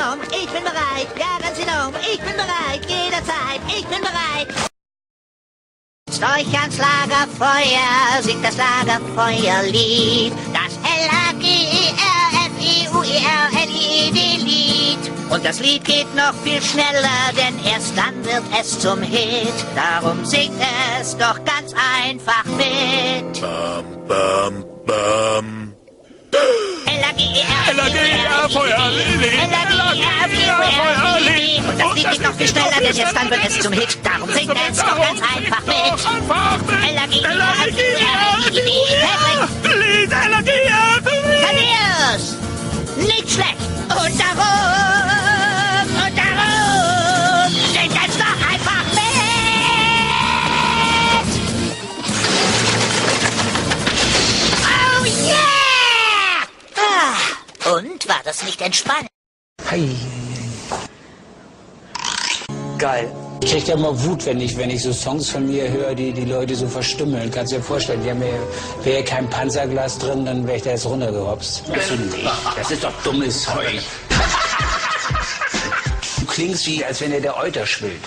enorm, ich bin bereit. Ja, ganz enorm, ich bin bereit. Jederzeit, ich bin bereit. Euch ans Lagerfeuer, singt das Lagerfeuerlied. Das Lagerfeuerlied. Und das Lied geht noch viel schneller, denn erst dann wird es zum Hit. Darum singt es doch ganz einfach mit. Bam, bam, bam. Feuerlied. Und das Lied geht noch viel schneller, denn jetzt dann wird es zum Hit. Darum singt es doch ganz einfach mit. Thaddeus! Nicht schlecht! Und darum singt es doch einfach mit! Oh yeah! Ah, und war das nicht entspannend? Hei. Geil. Ich krieg ja immer Wut, wenn ich so Songs von mir höre, die Leute so verstümmeln. Kannst du dir vorstellen, wäre kein Panzerglas drin, dann wäre ich da jetzt runtergehopst. Das ist doch dummes Zeug. Du klingst wie, als wenn dir der Euter schwillt.